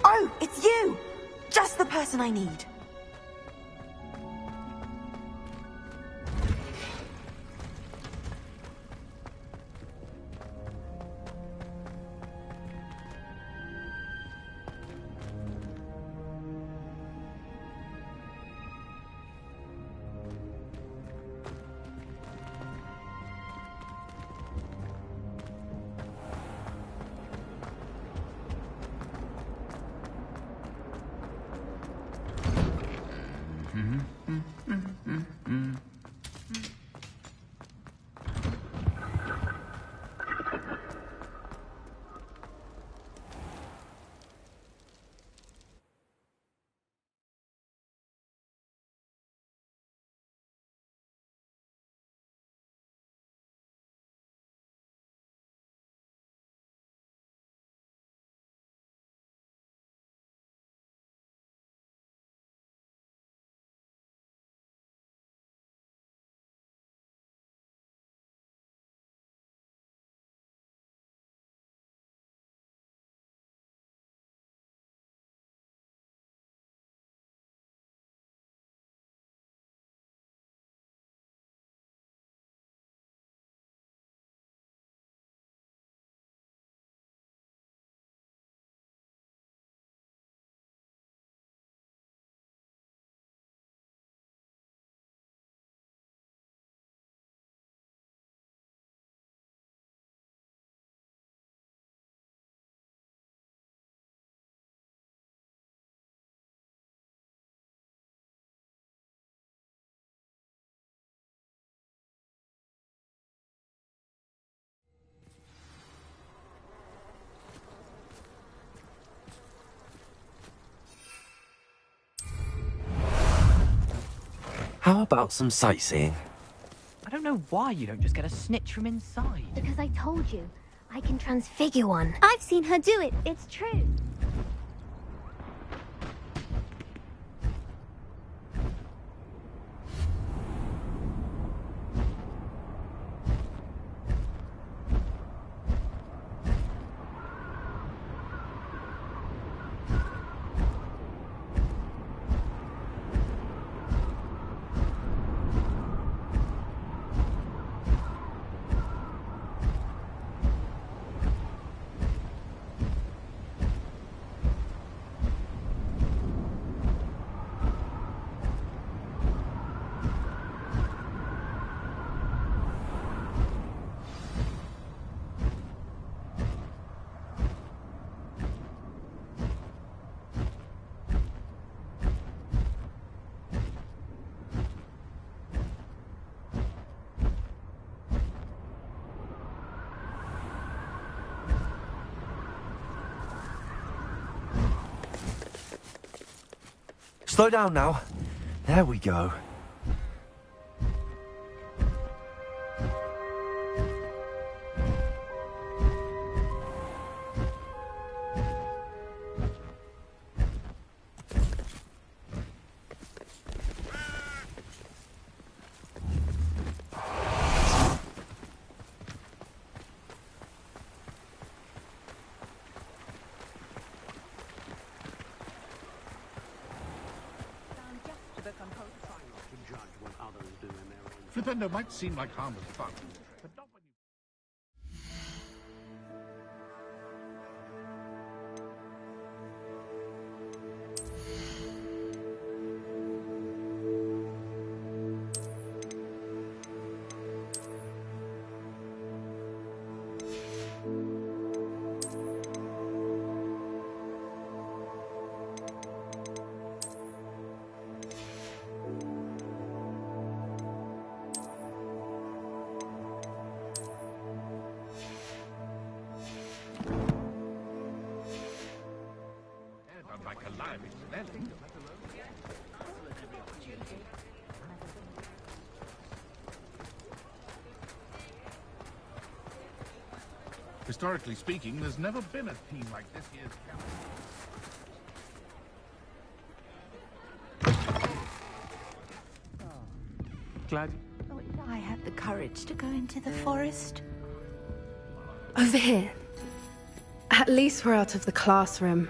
Oh, it's you! Just the person I need. How about some sightseeing? I don't know why you don't just get a snitch from inside. Because I told you, I can transfigure one. I've seen her do it, it's true. Slow down now. There we go. Flipendo might seem like harmless fun, but not when you... like Calliope smelling. Historically speaking, there's never been a team like this year's Glad. I had the courage to go into the forest. Over here. At least we're out of the classroom.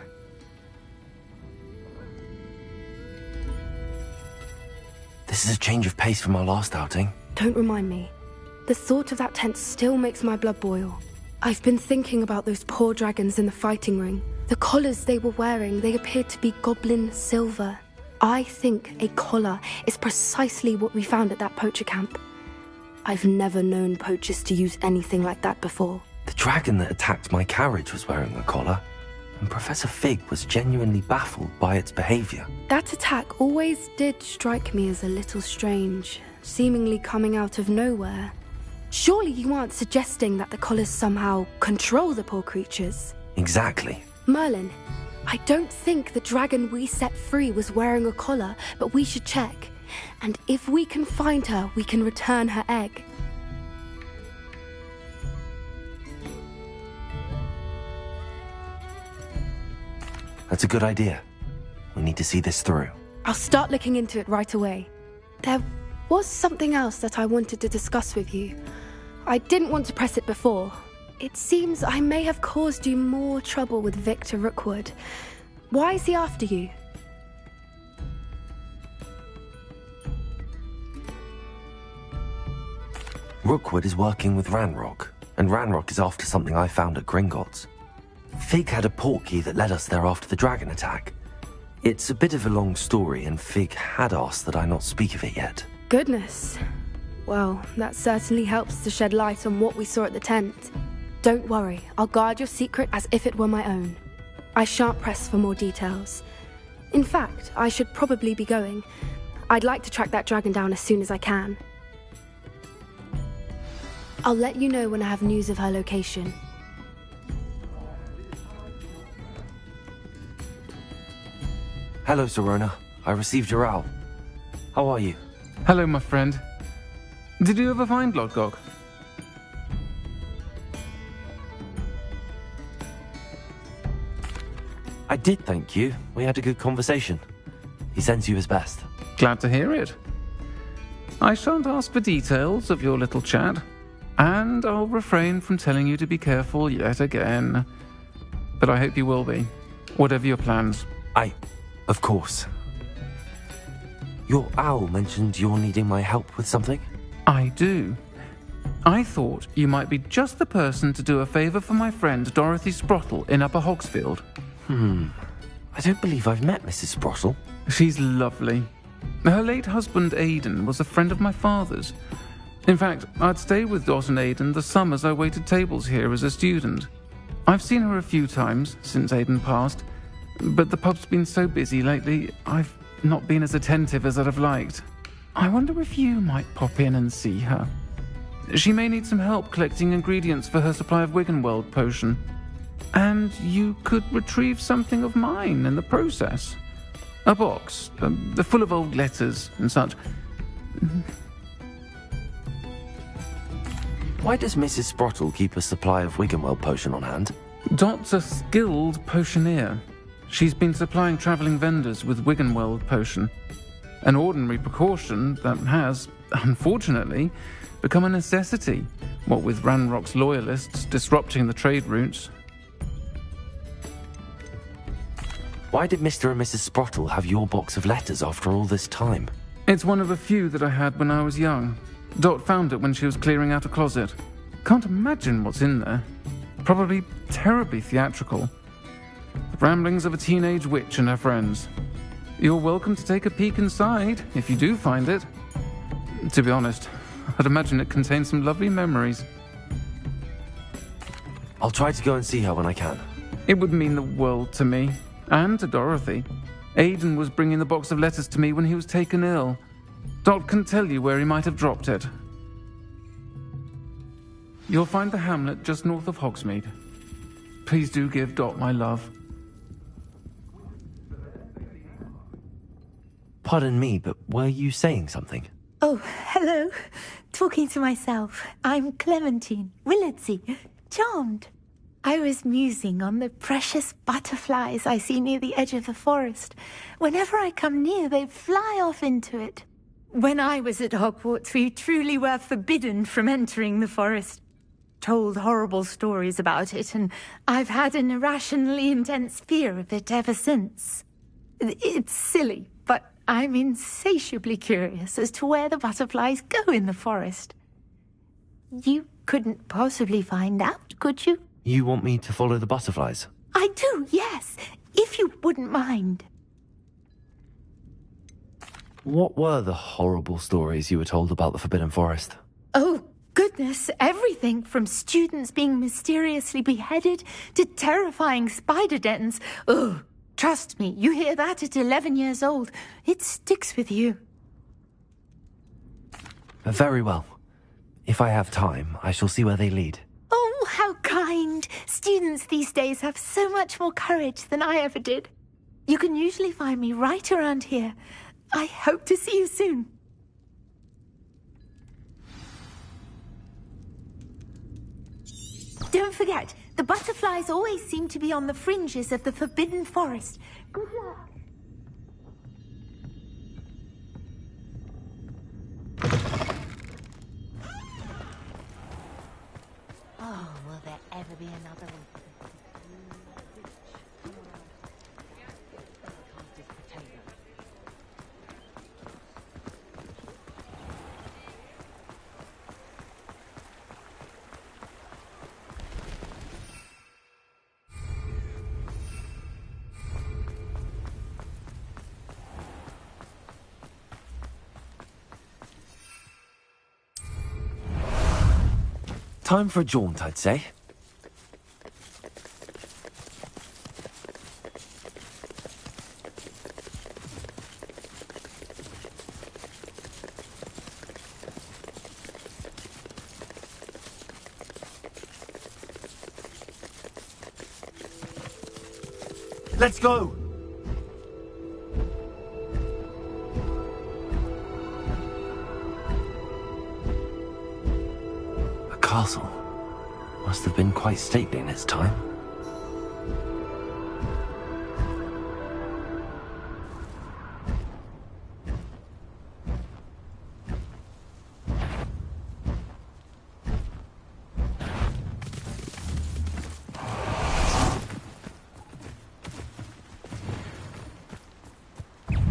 This is a change of pace from our last outing. Don't remind me. The thought of that tent still makes my blood boil. I've been thinking about those poor dragons in the fighting ring. The collars they were wearing, they appeared to be goblin silver. I think a collar is precisely what we found at that poacher camp. I've never known poachers to use anything like that before. The dragon that attacked my carriage was wearing a collar, and Professor Fig was genuinely baffled by its behavior. That attack always did strike me as a little strange, seemingly coming out of nowhere. Surely you aren't suggesting that the collars somehow control the poor creatures? Exactly. Merlin, I don't think the dragon we set free was wearing a collar, but we should check. And if we can find her, we can return her egg. That's a good idea. We need to see this through. I'll start looking into it right away. There was something else that I wanted to discuss with you. I didn't want to press it before. It seems I may have caused you more trouble with Victor Rookwood. Why is he after you? Rookwood is working with Ranrock, and Ranrock is after something I found at Gringotts. Fig had a portkey that led us there after the dragon attack. It's a bit of a long story, and Fig had asked that I not speak of it yet. Goodness. Well, that certainly helps to shed light on what we saw at the tent. Don't worry, I'll guard your secret as if it were my own. I shan't press for more details. In fact, I should probably be going. I'd like to track that dragon down as soon as I can. I'll let you know when I have news of her location. Hello, Serona. I received your owl. How are you? Hello, my friend. Did you ever find Lodgok? I did, thank you. We had a good conversation. He sends you his best. Glad to hear it. I shan't ask for details of your little chat, and I'll refrain from telling you to be careful yet again. But I hope you will be, whatever your plans. Of course. Your owl mentioned you're needing my help with something? I do. I thought you might be just the person to do a favour for my friend Dorothy Sprottle in Upper Hogsfield. I don't believe I've met Mrs. Sprottle. She's lovely. Her late husband Aidan was a friend of my father's. In fact, I'd stay with Dot and Aidan the summers I waited tables here as a student. I've seen her a few times since Aidan passed, but the pub's been so busy lately, I've not been as attentive as I'd have liked. I wonder if you might pop in and see her. She may need some help collecting ingredients for her supply of Wiggenweld potion. And you could retrieve something of mine in the process. A box, full of old letters and such. Why does Mrs. Sprottle keep a supply of Wiggenweld potion on hand? Dot's a skilled potioneer. She's been supplying travelling vendors with Wiggenweld potion. An ordinary precaution that has, unfortunately, become a necessity, what with Ranrock's loyalists disrupting the trade routes. Why did Mr. and Mrs. Sprottle have your box of letters after all this time? It's one of a few that I had when I was young. Dot found it when she was clearing out a closet. Can't imagine what's in there. Probably terribly theatrical. The ramblings of a teenage witch and her friends. You're welcome to take a peek inside, if you do find it. To be honest, I'd imagine it contains some lovely memories. I'll try to go and see her when I can. It would mean the world to me, and to Dorothy. Aidan was bringing the box of letters to me when he was taken ill. Dot can tell you where he might have dropped it. You'll find the hamlet just north of Hogsmeade. Please do give Dot my love. Pardon me, but were you saying something? Oh, hello. Talking to myself. I'm Clementine Willardsey. Charmed. I was musing on the precious butterflies I see near the edge of the forest. Whenever I come near, they fly off into it. When I was at Hogwarts, we truly were forbidden from entering the forest. Told horrible stories about it, and I've had an irrationally intense fear of it ever since. It's silly, but I'm insatiably curious as to where the butterflies go in the forest. You couldn't possibly find out, could you? You want me to follow the butterflies? I do, yes, if you wouldn't mind. What were the horrible stories you were told about the Forbidden Forest? Oh, goodness, everything from students being mysteriously beheaded to terrifying spider dens. Ugh, trust me, you hear that at 11 years old, it sticks with you. Very well. If I have time, I shall see where they lead. Oh, how kind. Students these days have so much more courage than I ever did. You can usually find me right around here. I hope to see you soon. Don't forget, the butterflies always seem to be on the fringes of the Forbidden Forest. Good luck. Oh, will there ever be another one? Time for a jaunt, I'd say. Let's go! A castle. Must have been quite stately in its time.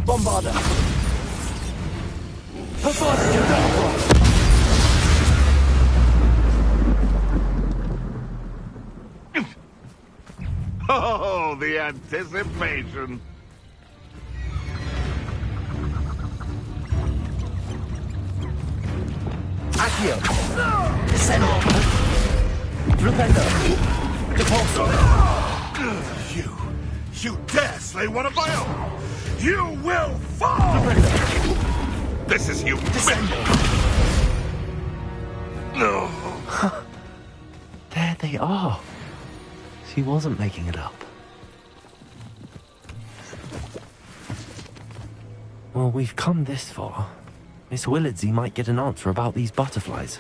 Bombarder! Perforce your downfall! Oh, the anticipation. Accio! Descendo! Flupendo! Depulso! You dare slay one of my own! You will fall! Flupendo! This is you! Descendo! No! There they are. She wasn't making it up. Well, we've come this far. Miss Willardsey might get an answer about these butterflies.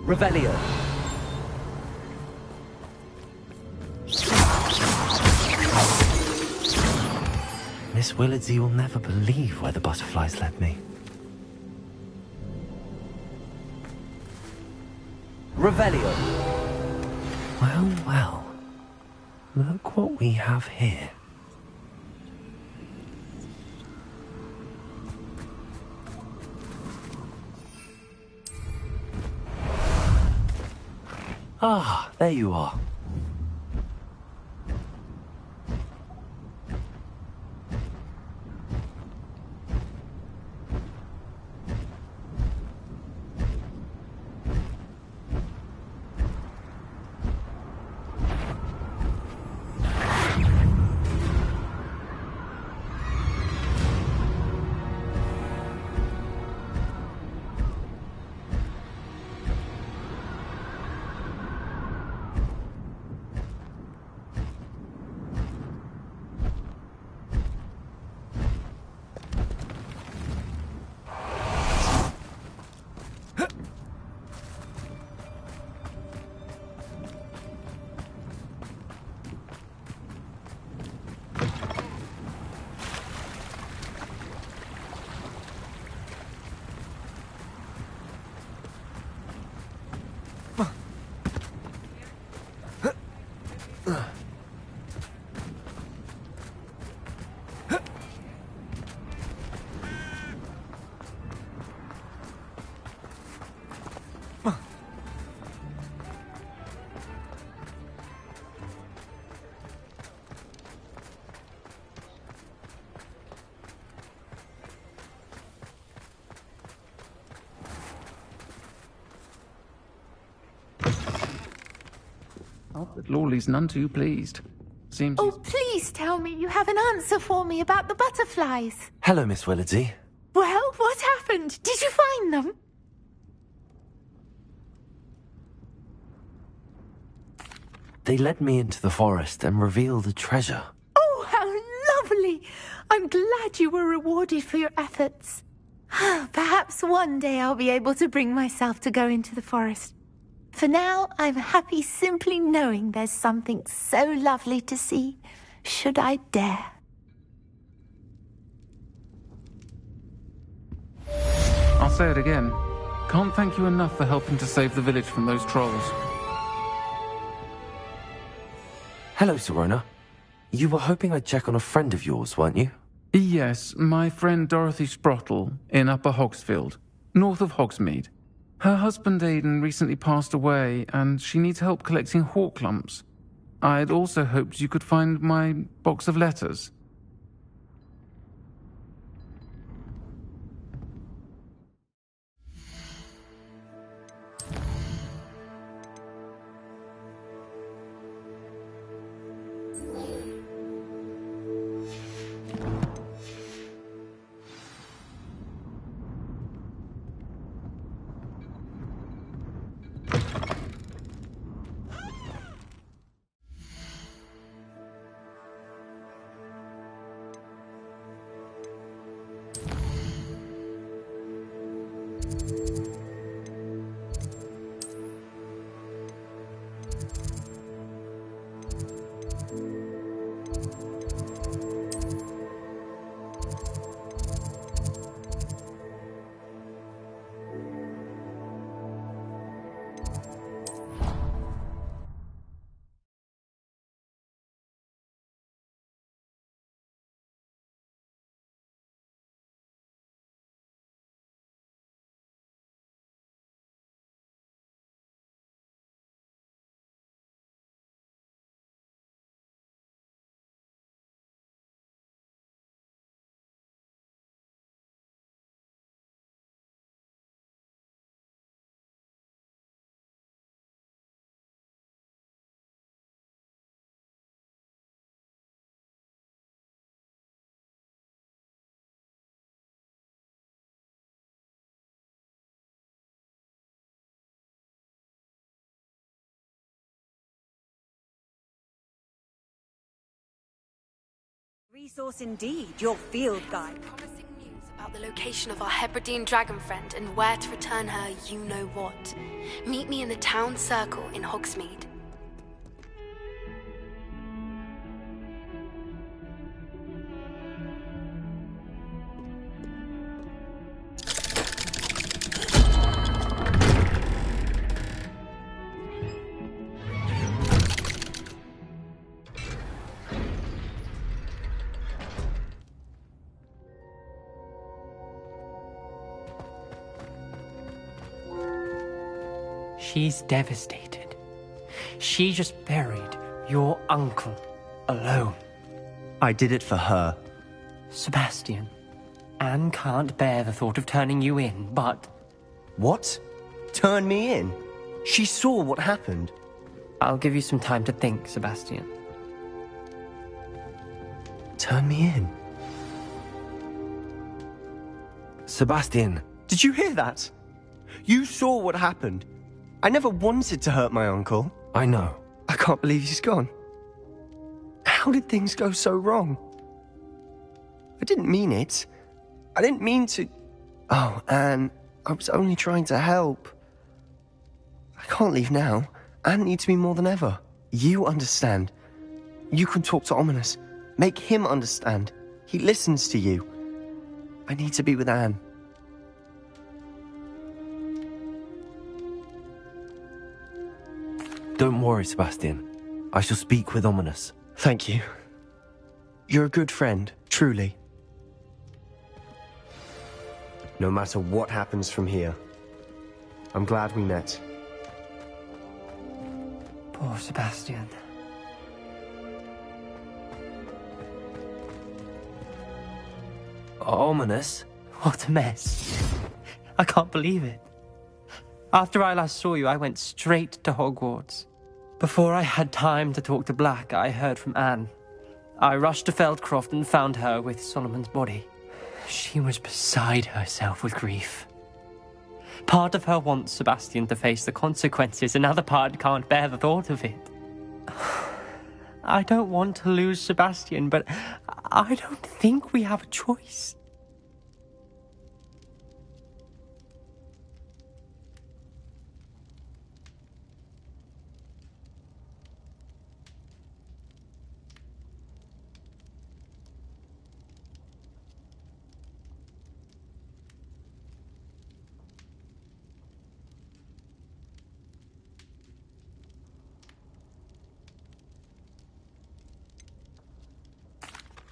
Revelio. Miss Willardsey will never believe where the butterflies led me. Revelio. Well, well. Look what we have here. Ah, there you are. But Lawley's none too pleased. Seems Oh, please tell me you have an answer for me about the butterflies. Hello, Miss Willardsey. Well, what happened? Did you find them? They led me into the forest and revealed a treasure. Oh, how lovely! I'm glad you were rewarded for your efforts. Perhaps one day I'll be able to bring myself to go into the forest. For now, I'm happy simply knowing there's something so lovely to see, should I dare. I'll say it again. Can't thank you enough for helping to save the village from those trolls. Hello, Sirona. You were hoping I'd check on a friend of yours, weren't you? Yes, my friend Dorothy Sprottle in Upper Hogsfield, north of Hogsmeade. Her husband Aidan recently passed away, and she needs help collecting hawk lumps. I'd also hoped you could find my box of letters. Resource indeed, your field guide. Promising news about the location of our Hebridean dragon friend and where to return her you-know-what. Meet me in the town circle in Hogsmeade. She's devastated. She just buried your uncle alone. I did it for her. Sebastian, Anne can't bear the thought of turning you in, but... What? Turn me in? She saw what happened. I'll give you some time to think, Sebastian. Turn me in? Sebastian. Did you hear that? You saw what happened. I never wanted to hurt my uncle. I know. I can't believe he's gone. How did things go so wrong? I didn't mean it. I didn't mean to... Oh, Anne, I was only trying to help. I can't leave now. Anne needs me more than ever. You understand. You can talk to Ominous. Make him understand. He listens to you. I need to be with Anne. Don't worry, Sebastian. I shall speak with Ominous. Thank you. You're a good friend, truly. No matter what happens from here, I'm glad we met. Poor Sebastian. Ominous? What a mess. I can't believe it. After I last saw you, I went straight to Hogwarts. Before I had time to talk to Black, I heard from Anne. I rushed to Feldcroft and found her with Solomon's body. She was beside herself with grief. Part of her wants Sebastian to face the consequences, another part can't bear the thought of it. I don't want to lose Sebastian, but I don't think we have a choice.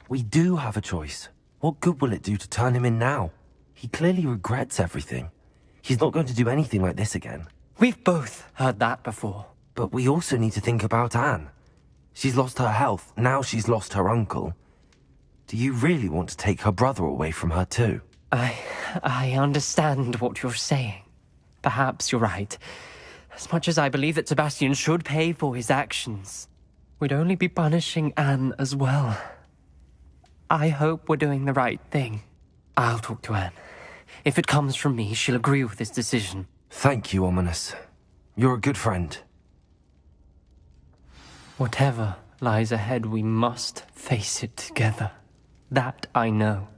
We do have a choice. What good will it do to turn him in now? He clearly regrets everything. He's not going to do anything like this again. We've both heard that before. But we also need to think about Anne. She's lost her health, now she's lost her uncle. Do you really want to take her brother away from her too? I understand what you're saying. Perhaps you're right. As much as I believe that Sebastian should pay for his actions, we'd only be punishing Anne as well. I hope we're doing the right thing. I'll talk to Anne. If it comes from me, she'll agree with this decision. Thank you, Ominous. You're a good friend. Whatever lies ahead, we must face it together. That I know.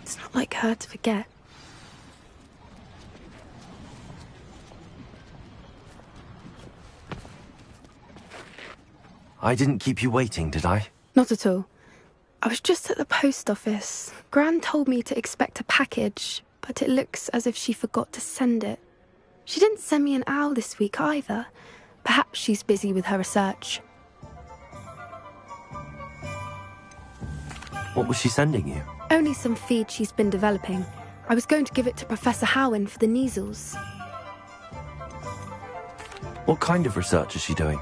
It's not like her to forget. I didn't keep you waiting, did I? Not at all. I was just at the post office. Gran told me to expect a package, but it looks as if she forgot to send it. She didn't send me an owl this week either. Perhaps she's busy with her research. What was she sending you? Only some feed she's been developing. I was going to give it to Professor Howen for the measles. What kind of research is she doing?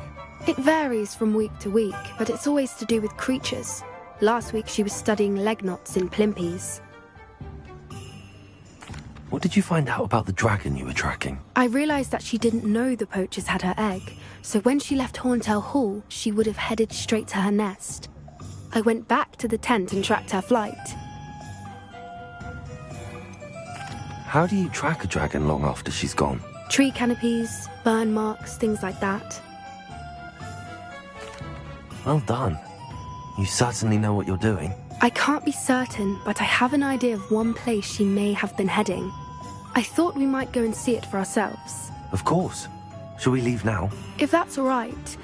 It varies from week to week, but it's always to do with creatures. Last week she was studying leg knots in plimpies. What did you find out about the dragon you were tracking? I realised that she didn't know the poachers had her egg, so when she left Horntail Hall, she would have headed straight to her nest. I went back to the tent and tracked her flight. How do you track a dragon long after she's gone? Tree canopies, burn marks, things like that. Well done. You certainly know what you're doing. I can't be certain, but I have an idea of one place she may have been heading. I thought we might go and see it for ourselves. Of course. Shall we leave now? If that's all right.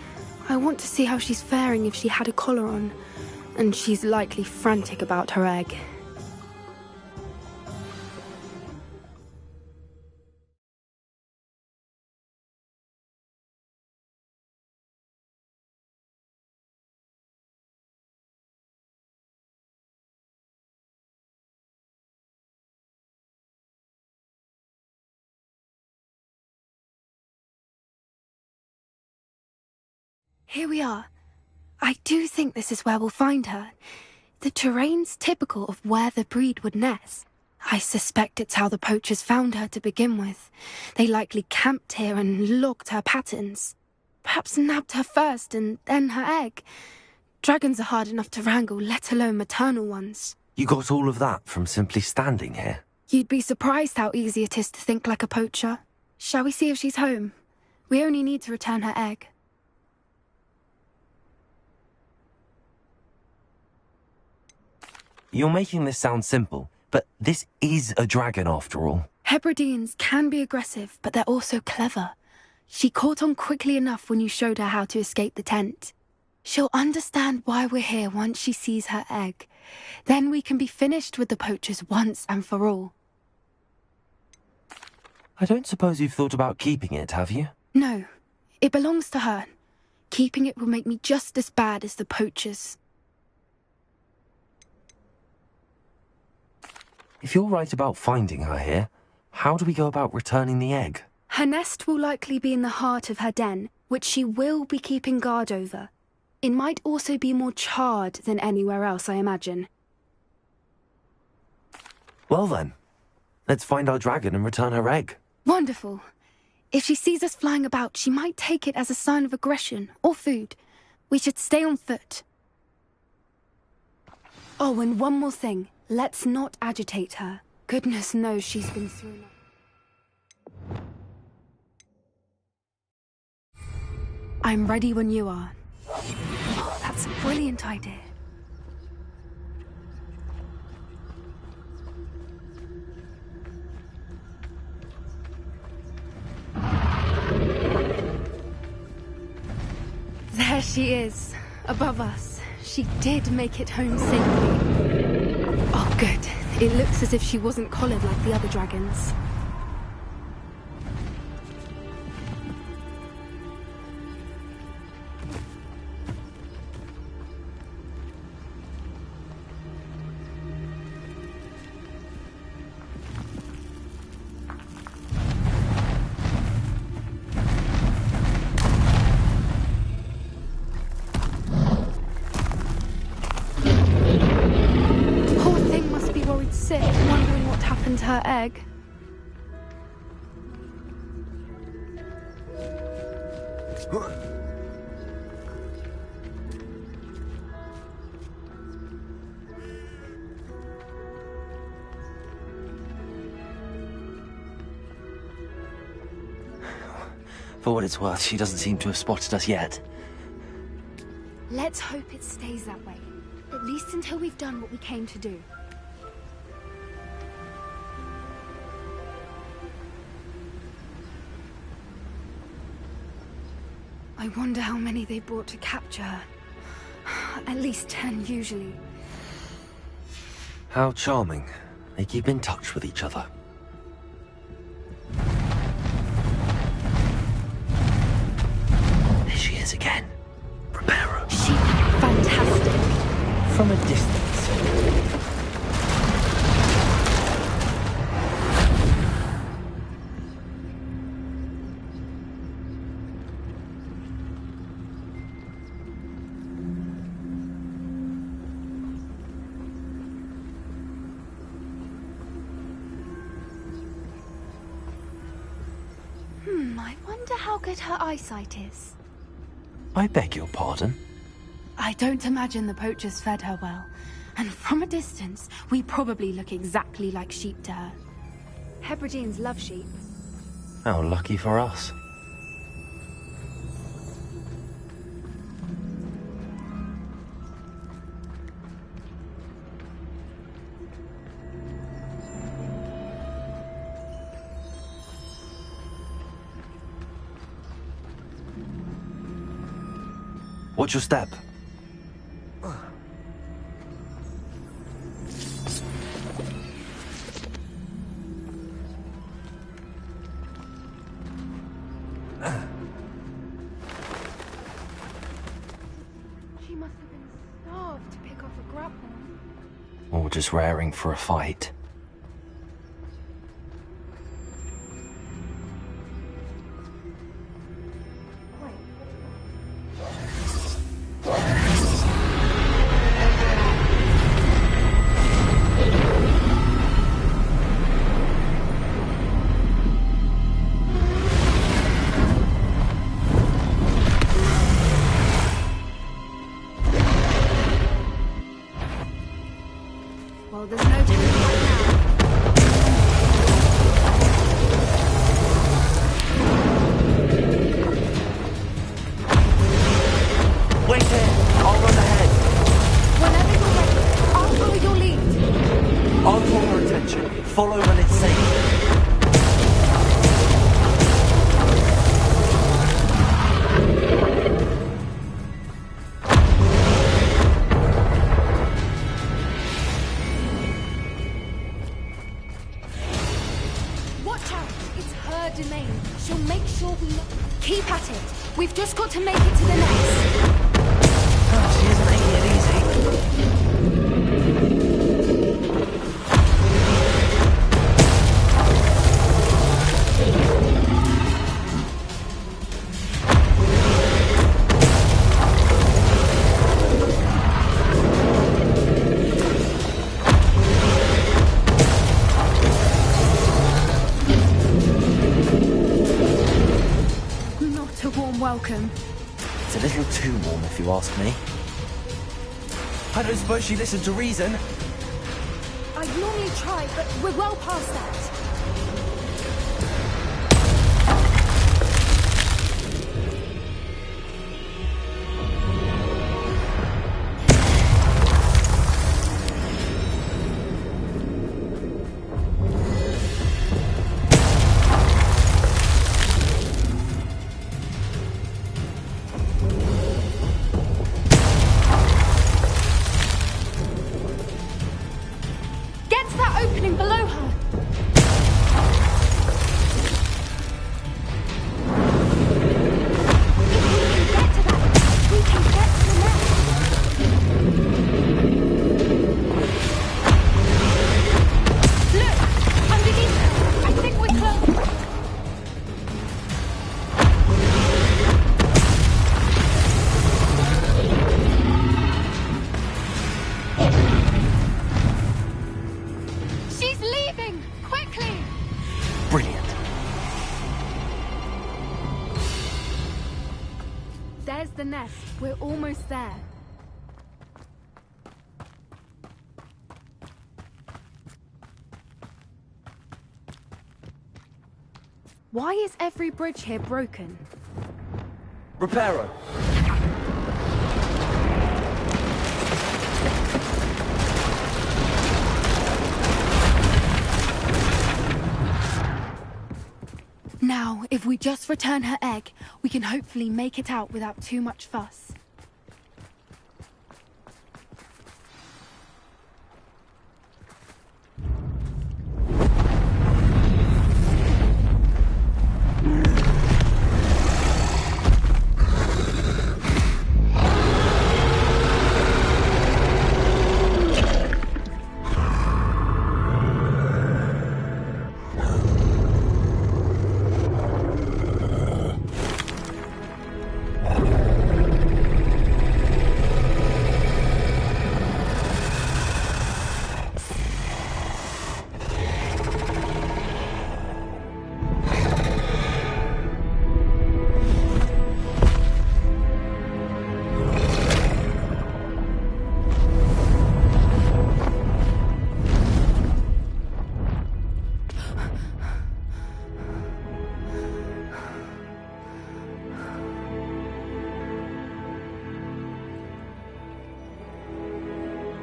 I want to see how she's faring if she had a collar on. And she's likely frantic about her egg. Here we are. I do think this is where we'll find her. The terrain's typical of where the breed would nest. I suspect it's how the poachers found her to begin with. They likely camped here and logged her patterns. Perhaps nabbed her first and then her egg. Dragons are hard enough to wrangle, let alone maternal ones. You got all of that from simply standing here? You'd be surprised how easy it is to think like a poacher. Shall we see if she's home? We only need to return her egg. You're making this sound simple, but this is a dragon after all. Hebrideans can be aggressive, but they're also clever. She caught on quickly enough when you showed her how to escape the tent. She'll understand why we're here once she sees her egg. Then we can be finished with the poachers once and for all. I don't suppose you've thought about keeping it, have you? No, it belongs to her. Keeping it will make me just as bad as the poachers. If you're right about finding her here, how do we go about returning the egg? Her nest will likely be in the heart of her den, which she will be keeping guard over. It might also be more charred than anywhere else, I imagine. Well then, let's find our dragon and return her egg. Wonderful. If she sees us flying about, she might take it as a sign of aggression or food. We should stay on foot. Oh, and one more thing. Let's not agitate her. Goodness knows she's been through enough. I'm ready when you are. Oh, that's a brilliant idea. There she is, above us. She did make it home safely. Oh, good. It looks as if she wasn't collared like the other dragons. Sick, wondering what happened to her egg. For what it's worth, she doesn't seem to have spotted us yet. Let's hope it stays that way. At least until we've done what we came to do. I wonder how many they brought to capture her. At least 10, usually. How charming. They keep in touch with each other. There she is again. Prepare her. She... fantastic. From a distance. I wonder how good her eyesight is. I beg your pardon? I don't imagine the poachers fed her well. And from a distance, we probably look exactly like sheep to her. Hebrideans love sheep. How lucky for us. Watch your step. She must have been starved to pick off a grapple. Or just raring for a fight. Well, there's no turning back now. Wait here! I'll run ahead. Whenever you're ready, I'll follow your lead. I'll draw her attention. Follow when it's safe. Watch out! It's her domain. She'll make sure we keep at it. We've just got to make it to the nest. She isn't making it easy. Not a warm welcome. It's a little too warm, if you ask me. I don't suppose she listened to reason. I'd normally try, but we're well past that. Get to that opening below her. If we can get to that, we can get to the nest. Look, underneath her. I think we're close. She's leaving! Quickly! Brilliant. There's the nest. We're almost there. Why is every bridge here broken? Reparo. Now, if we just return her egg, we can hopefully make it out without too much fuss.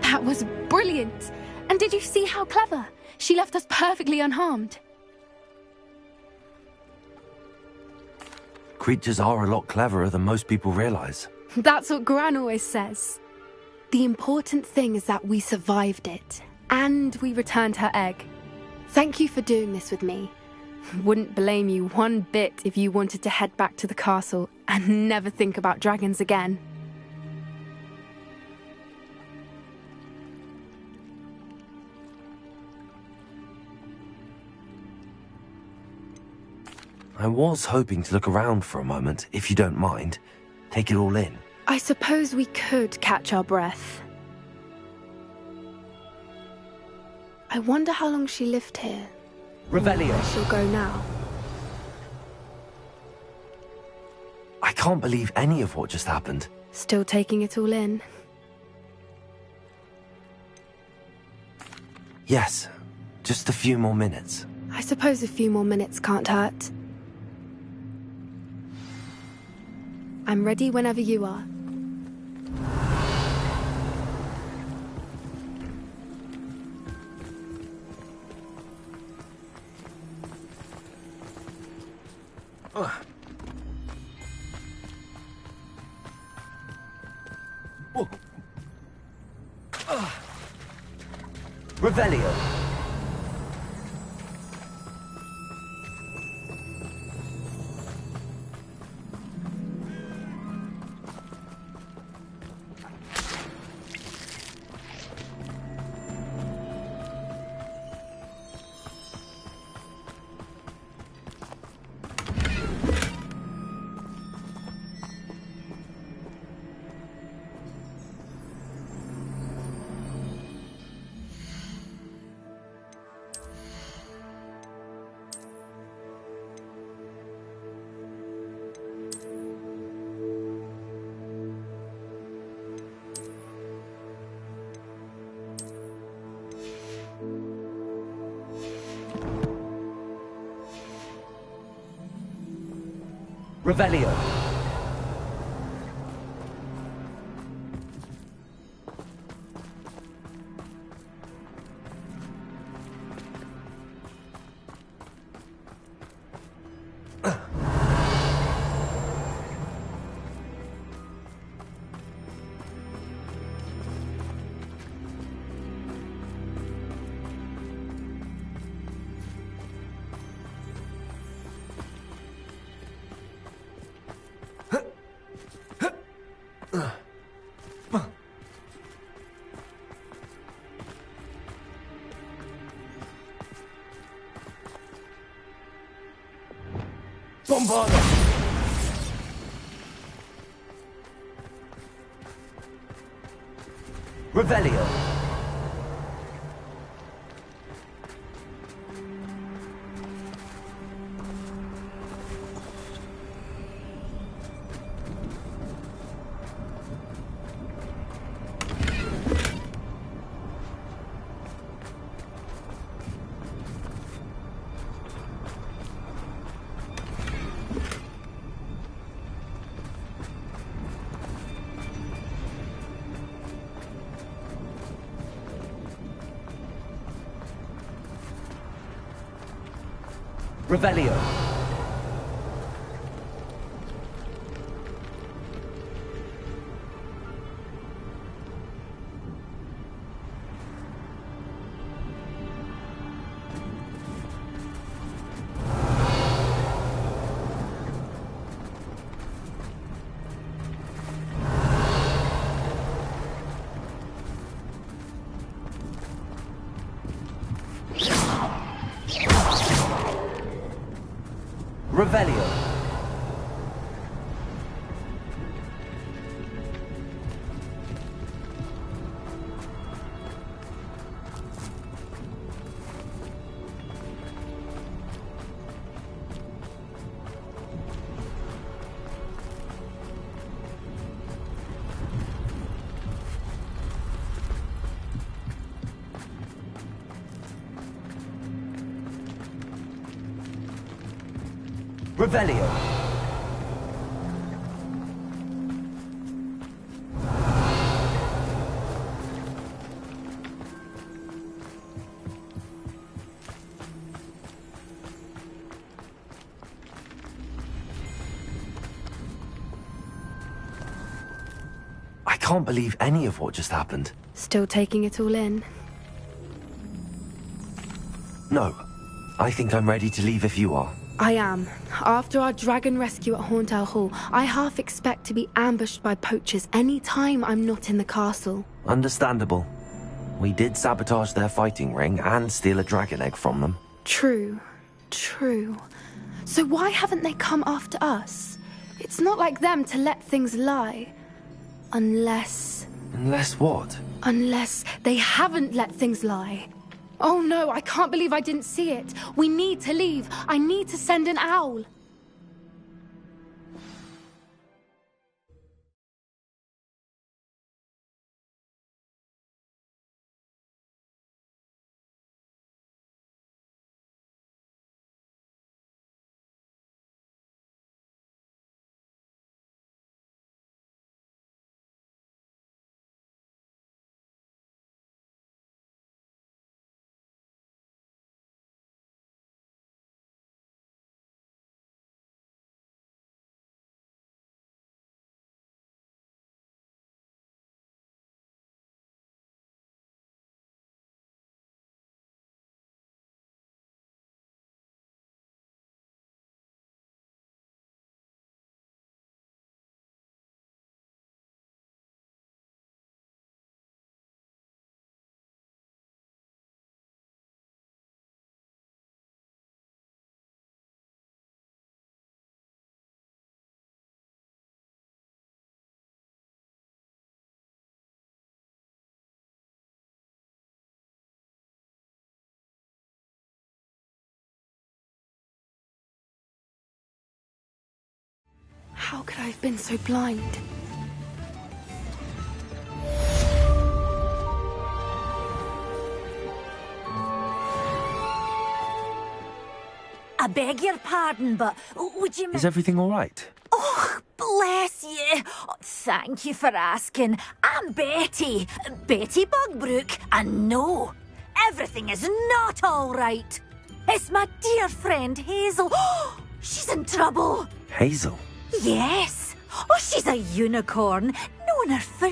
That was brilliant! And did you see how clever? She left us perfectly unharmed. Creatures are a lot cleverer than most people realize. That's what Gran always says. The important thing is that we survived it, and we returned her egg. Thank you for doing this with me. Wouldn't blame you one bit if you wanted to head back to the castle and never think about dragons again. I was hoping to look around for a moment, if you don't mind. Take it all in. I suppose we could catch our breath. I wonder how long she lived here. Revelio. Where she'll go now. I can't believe any of what just happened. Still taking it all in. Yes, just a few more minutes. I suppose a few more minutes can't hurt. I'm ready whenever you are. Revelio. Revelio. Bombarda! Revelio. Revelio. Revelio. Revelio. can't believe any of what just happened. Still taking it all in? No. I think I'm ready to leave if you are. I am. After our dragon rescue at Hauntow Hall, I half expect to be ambushed by poachers any time I'm not in the castle. Understandable. We did sabotage their fighting ring and steal a dragon egg from them. True. So why haven't they come after us? It's not like them to let things lie. Unless what? Unless they haven't let things lie. Oh no, I can't believe I didn't see it. We need to leave. I need to send an owl. How could I have been so blind? I beg your pardon, but would you... Is everything all right? Oh, bless you. Oh, thank you for asking. I'm Betty. Betty Bugbrook. And no, everything is not all right. It's my dear friend Hazel. She's in trouble. Hazel? Yes. Oh, she's a unicorn. Known her for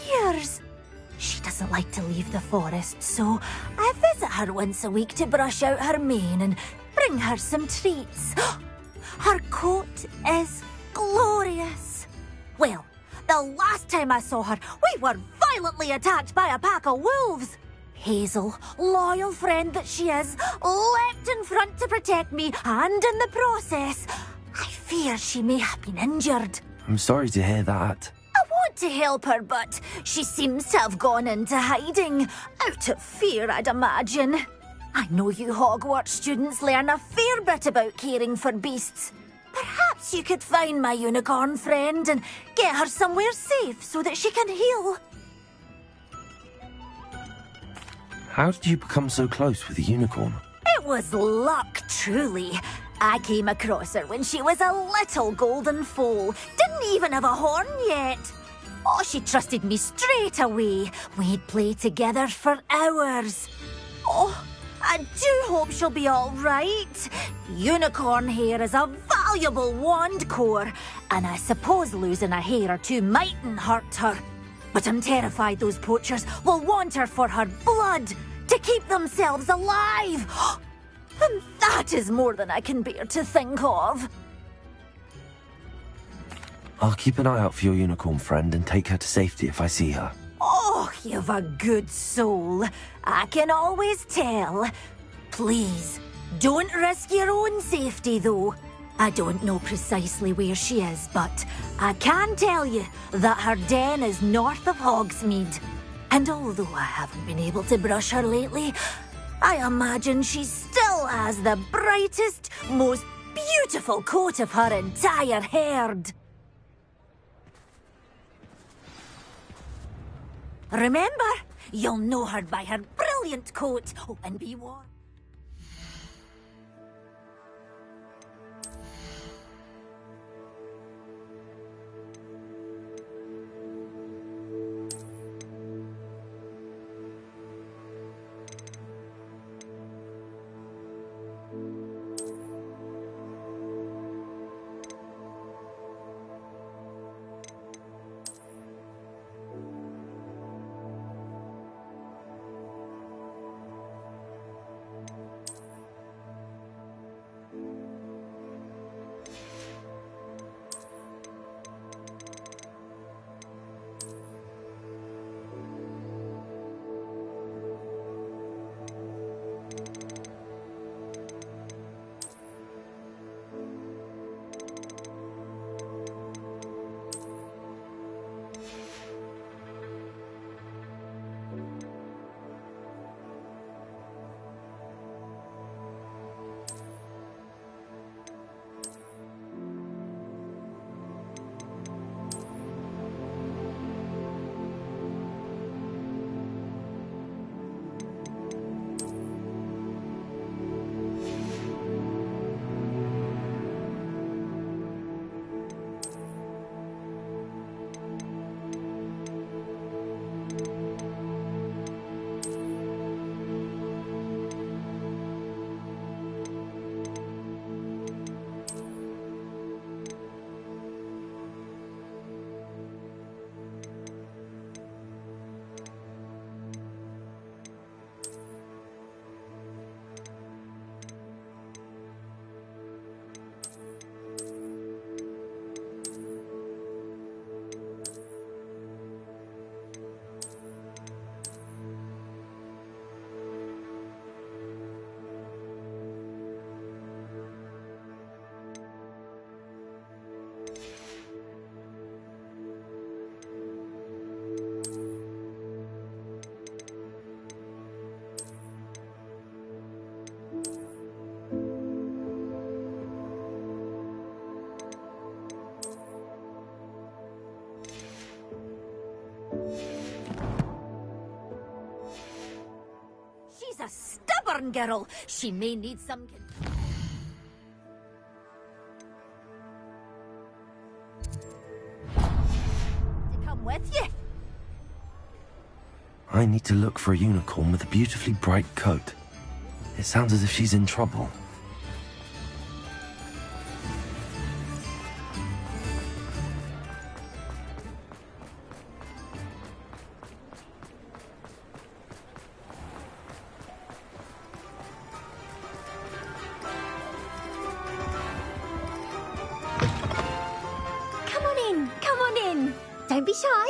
years. She doesn't like to leave the forest, so I visit her once a week to brush out her mane and bring her some treats. Her coat is glorious. Well, the last time I saw her, we were violently attacked by a pack of wolves. Hazel, loyal friend that she is, leapt in front to protect me, and in the process, I fear she may have been injured. I'm sorry to hear that. I want to help her, but she seems to have gone into hiding. Out of fear, I'd imagine. I know you Hogwarts students learn a fair bit about caring for beasts. Perhaps you could find my unicorn friend and get her somewhere safe so that she can heal. How did you become so close with the unicorn? It was luck, truly. I came across her when she was a little golden foal. Didn't even have a horn yet. Oh, she trusted me straight away. We'd play together for hours. Oh, I do hope she'll be all right. Unicorn hair is a valuable wand core, and I suppose losing a hair or two mightn't hurt her. But I'm terrified those poachers will want her for her blood, to keep themselves alive. And that is more than I can bear to think of. I'll keep an eye out for your unicorn friend and take her to safety if I see her. Oh, you've a good soul. I can always tell. Please, don't risk your own safety, though. I don't know precisely where she is, but I can tell you that her den is north of Hogsmeade. And although I haven't been able to brush her lately, I imagine she still has the brightest, most beautiful coat of her entire herd. Remember, you'll know her by her brilliant coat. Oh, and be warned. stubborn girl. She may need some... to come with you. I need to look for a unicorn with a beautifully bright coat. It sounds as if she's in trouble. Come on in, come on in. Don't be shy.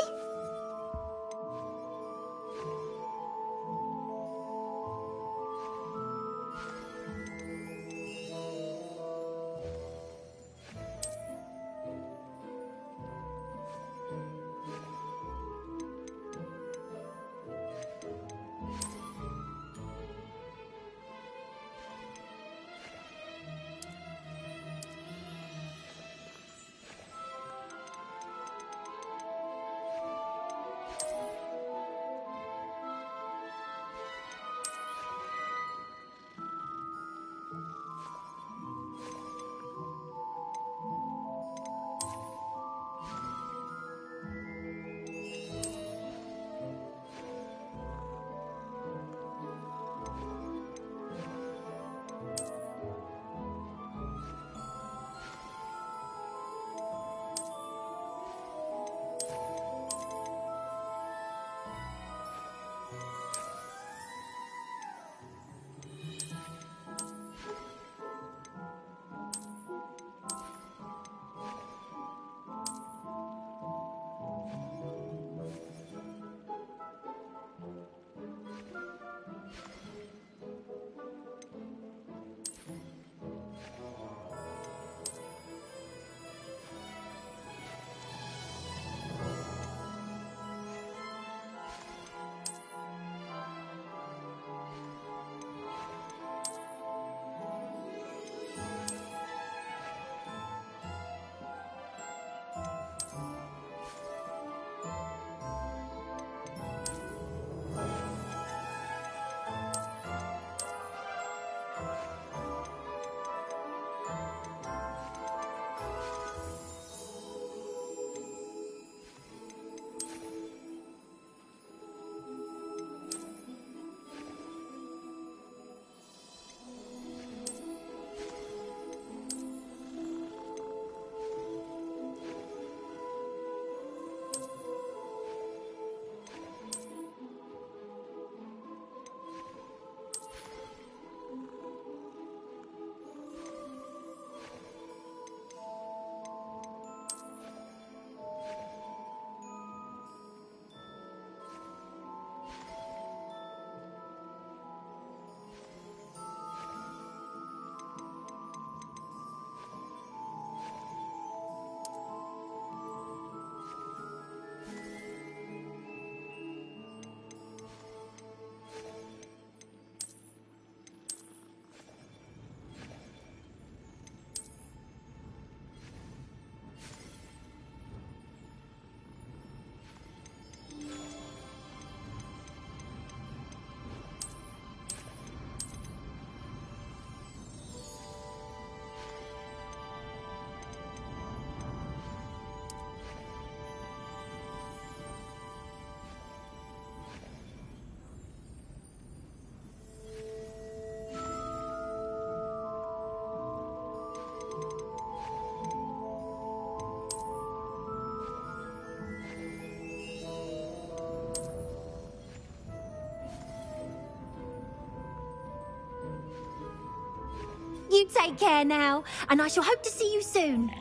You take care now, and I shall hope to see you soon.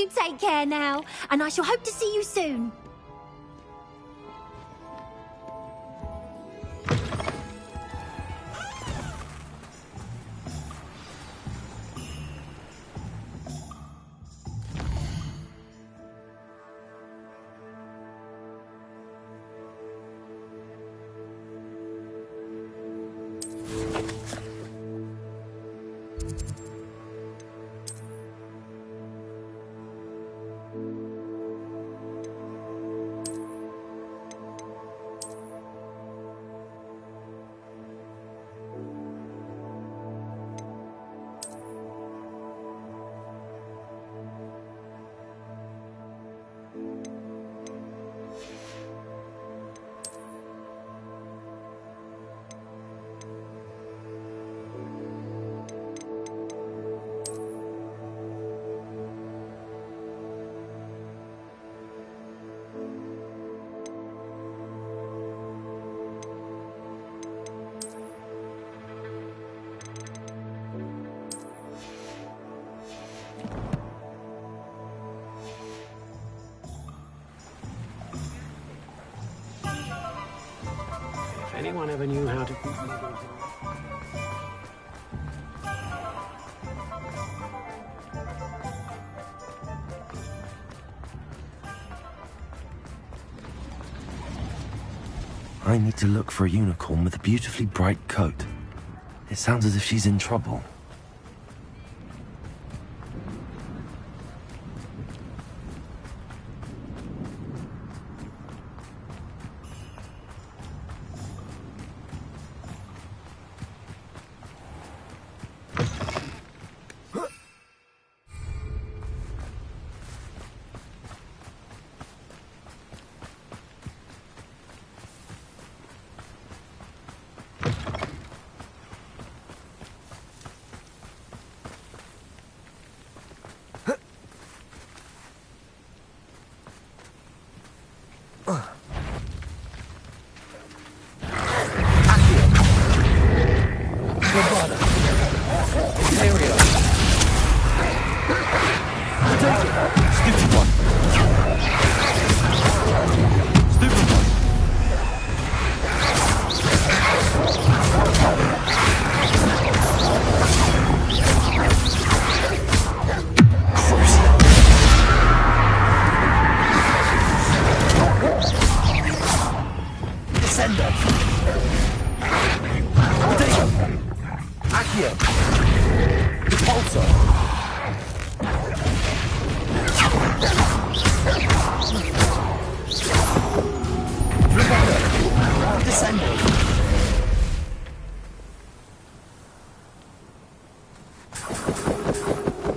You take care now, and I shall hope to see you soon. If anyone ever knew how to... I need to look for a unicorn with a beautifully bright coat. It sounds as if she's in trouble.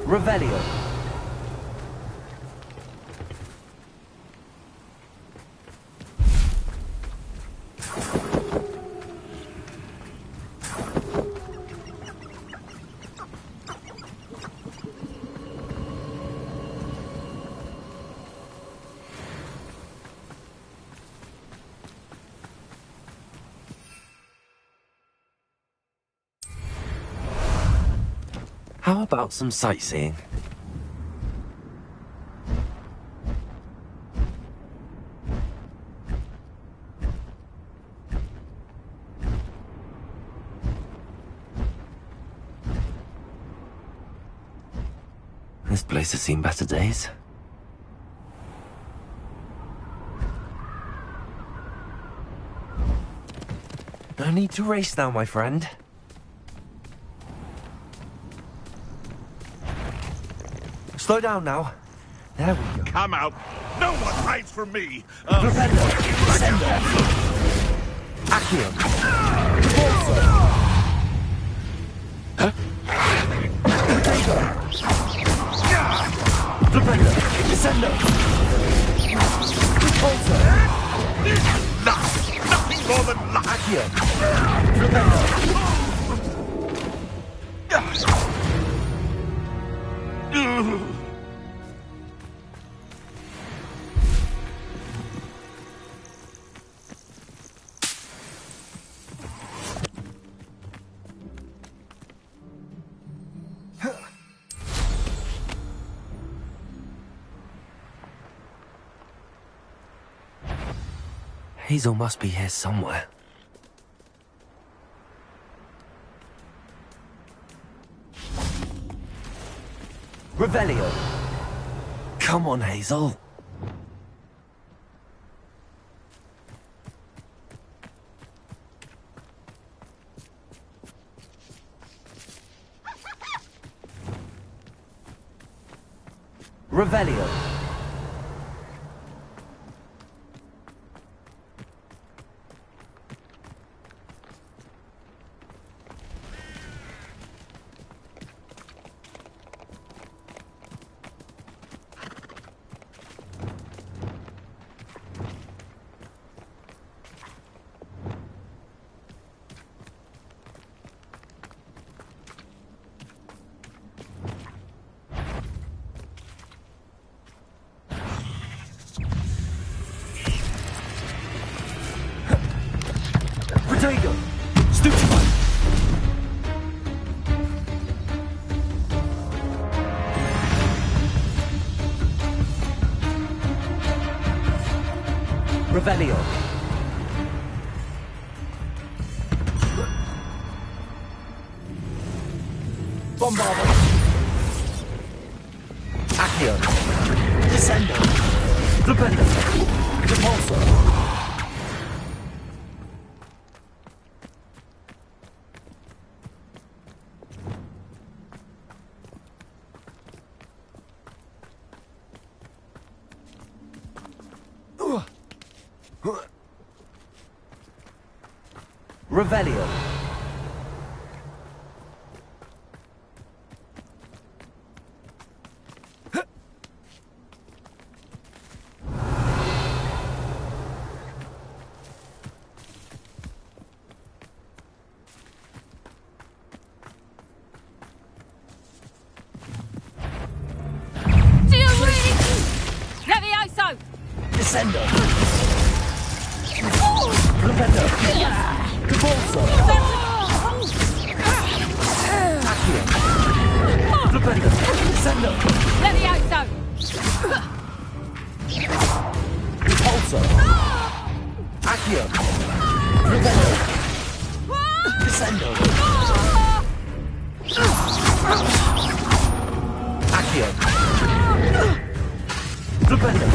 Revelio. How about some sightseeing? This place has seen better days. No need to race now, my friend. Slow down now. There we go. Come out. No one hides from me. Propello. Descendo. Accio. Huh? Propello. Descendo. Nothing more than luck. Accio. Propello. Hazel must be here somewhere. Revelio! Come on, Hazel. Revelio. Protego! Stupefy! Revelio! Bombardo! Accio! Descendo! Flipendo! Repulsor! Revelio. Levioso! Descendo! Flipendo! Repulsor! Accio! Flipendo! Descendo! Levioso! Repulsor! Accio! Flipendo! Descendo! Accio! Flipendo!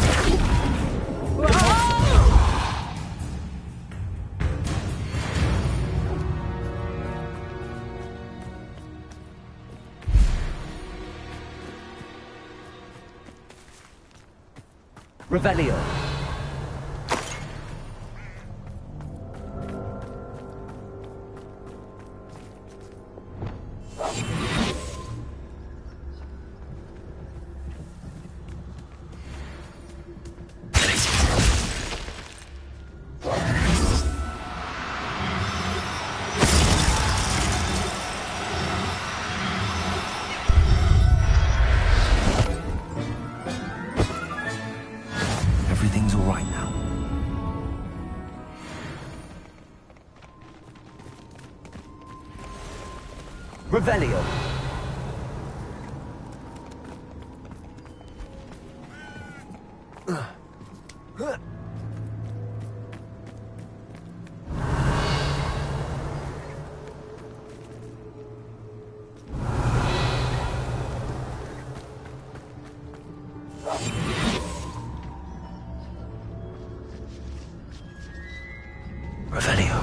Revelio. Everything's all right now. Revelio. Revelio.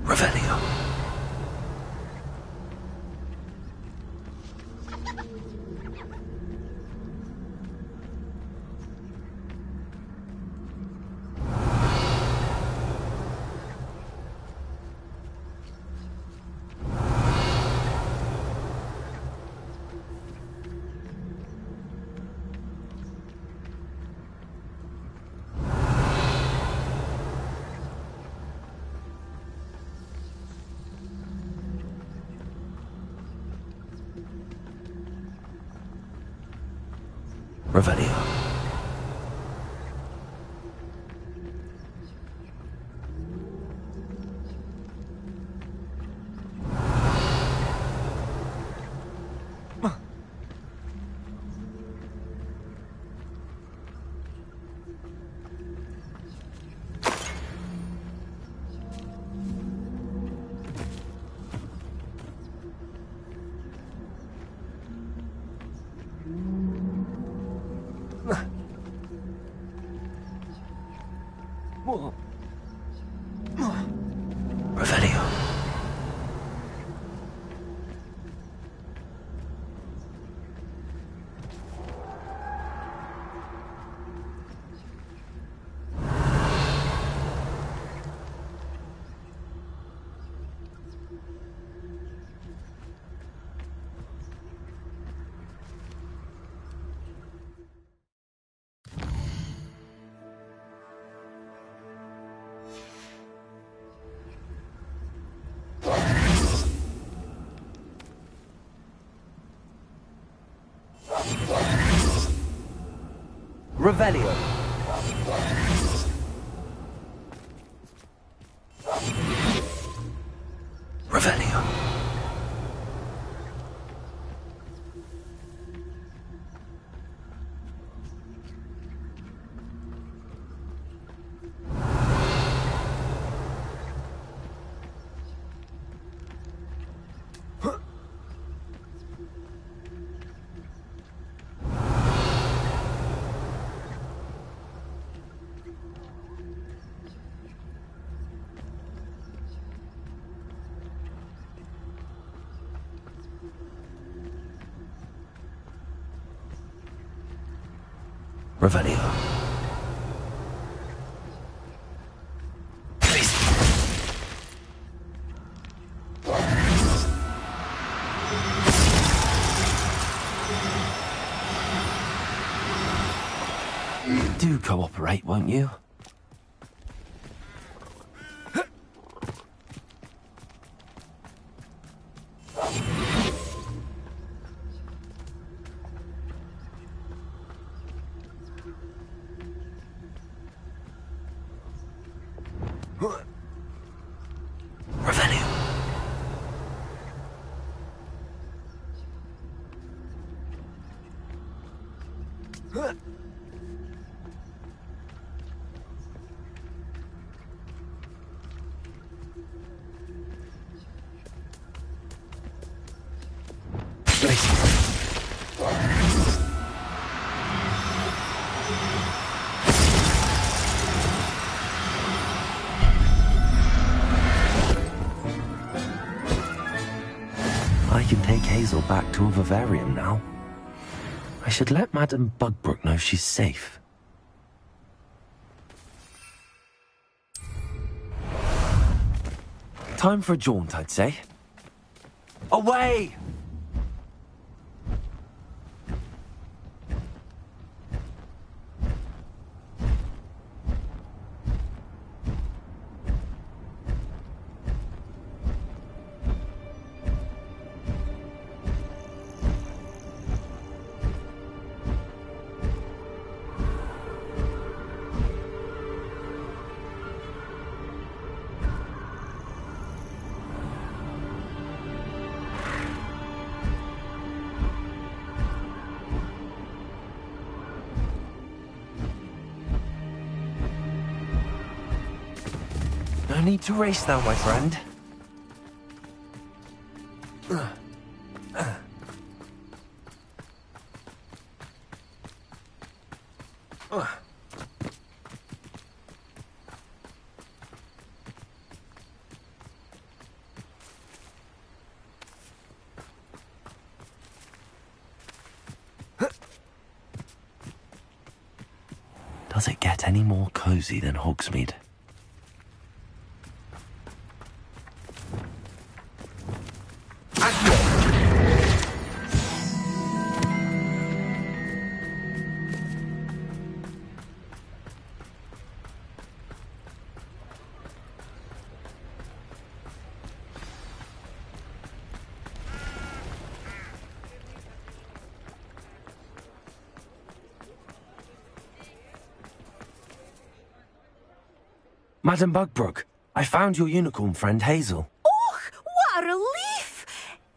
Revelio. Revelio. Revelio. Revelio. Revelio. Revelio. Please. Do cooperate, won't you? Revelio. I can take Hazel back to a vivarium now. I should let Madame Bugbrook know she's safe. Time for a jaunt, I'd say. Away! No need to race now, my friend. Does it get any more cozy than Hogsmeade? Madam Bugbrook, I found your unicorn friend Hazel. Oh, what a relief!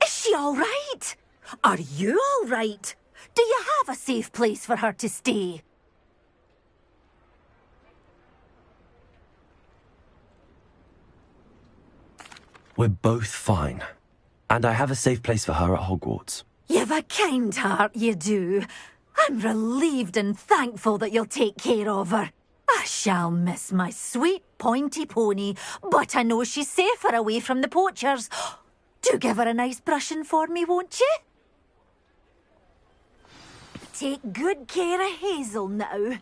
Is she all right? Are you all right? Do you have a safe place for her to stay? We're both fine. And I have a safe place for her at Hogwarts. You've a kind heart, you do. I'm relieved and thankful that you'll take care of her. I shall miss my sweet pointy pony, but I know she's safer away from the poachers. Do give her a nice brushing for me, won't you? Take good care of Hazel now.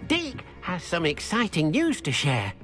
Deke has some exciting news to share.